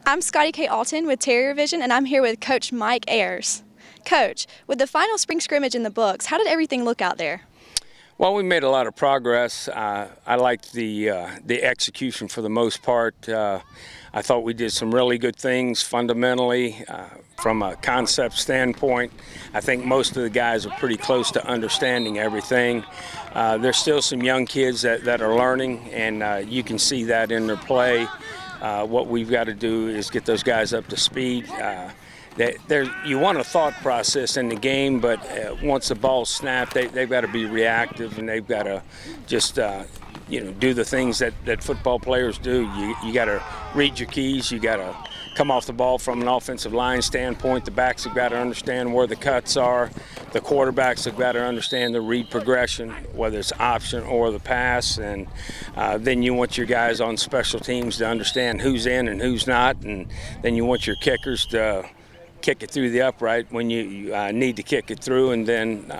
I'm Scotty K. Alton with Terrier Vision, and I'm here with Coach Mike Ayers. Coach, with the final spring scrimmage in the books, how did everything look out there? Well, we made a lot of progress. I liked the execution for the most part. I thought we did some really good things fundamentally from a concept standpoint. I think most of the guys are pretty close to understanding everything. There's still some young kids that are learning, and you can see that in their play. What we've got to do is get those guys up to speed. You want a thought process in the game, but once the ball's snapped, they've got to be reactive, and they've got to just do the things that football players do. You got to read your keys. You got to come off the ball from an offensive line standpoint. The backs have got to understand where the cuts are. The quarterbacks have got to understand the read progression, whether it's option or the pass. And then you want your guys on special teams to understand who's in and who's not. And then you want your kickers to kick it through the upright when you need to kick it through. And then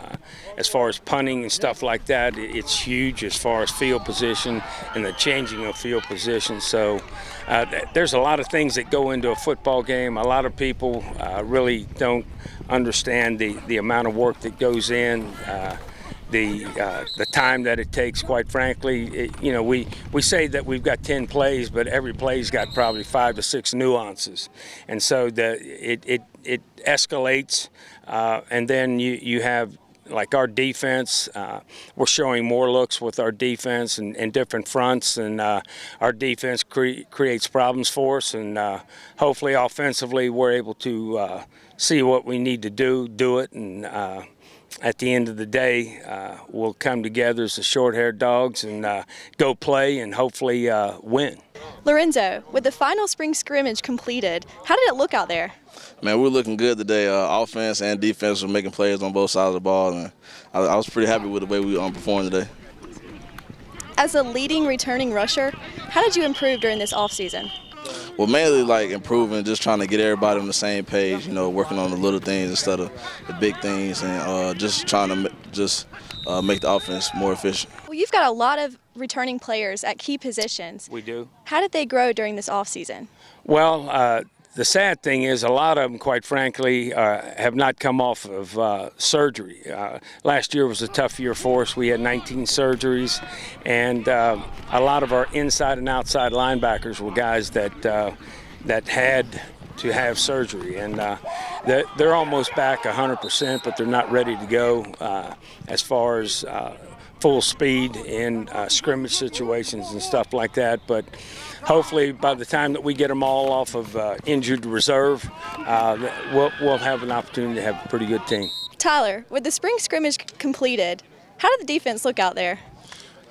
as far as punting and stuff like that, it's huge as far as field position and the changing of field position. So there's a lot of things that go into a football game. A lot of people really don't understand the amount of work that goes in, the time that it takes. Quite frankly, we say that we've got 10 plays, but every play's got probably 5 to 6 nuances, and so it escalates. And then you have, like, our defense. We're showing more looks with our defense and different fronts, and our defense creates problems for us. And hopefully, offensively, we're able to see what we need to do it, and at the end of the day, we'll come together as the short-haired dogs and go play and hopefully win. Lorenzo, with the final spring scrimmage completed, how did it look out there? Man, we're looking good today. Offense and defense were making plays on both sides of the ball, and I was pretty happy with the way we performed today. As a leading returning rusher, how did you improve during this offseason? Well, mainly improving, just trying to get everybody on the same page, working on the little things instead of the big things, and just trying to make the offense more efficient. Well, you've got a lot of returning players at key positions. We do. How did they grow during this offseason? Well, the sad thing is a lot of them, quite frankly, have not come off of surgery. Last year was a tough year for us. We had 19 surgeries, and a lot of our inside and outside linebackers were guys that had to have surgery, and they're almost back 100%, but they're not ready to go as far as full speed in scrimmage situations and stuff like that. But hopefully by the time that we get them all off of injured reserve, we'll have an opportunity to have a pretty good team. Tyler, with the spring scrimmage completed, how did the defense look out there?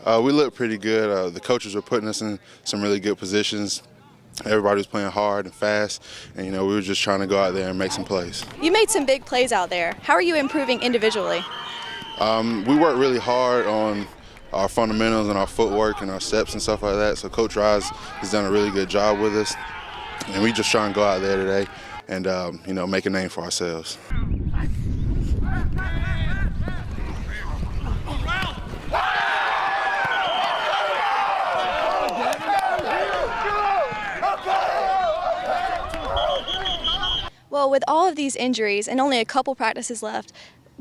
We looked pretty good. The coaches were putting us in some really good positions. Everybody was playing hard and fast, and we were just trying to go out there and make some plays. You made some big plays out there. How are you improving individually? We worked really hard on our fundamentals and our footwork and our steps and stuff like that. So Coach Rise has done a really good job with us, and we just try and go out there today and make a name for ourselves. Well, with all of these injuries and only a couple practices left,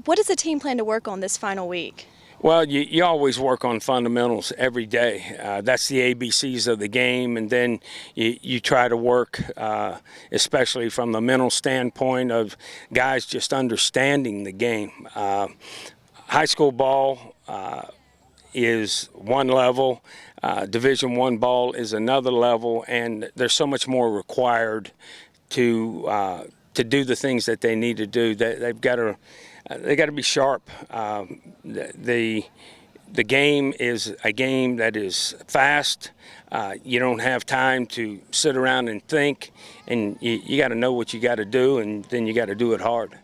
what does the team plan to work on this final week? Well, you always work on fundamentals every day. That's the ABCs of the game, and then you try to work, especially from the mental standpoint of guys just understanding the game. High school ball is one level, Division I ball is another level, and there's so much more required to do the things that they need to do. They've got to be sharp. The game is a game that is fast. You don't have time to sit around and think, and you got to know what you got to do, and then you got to do it hard.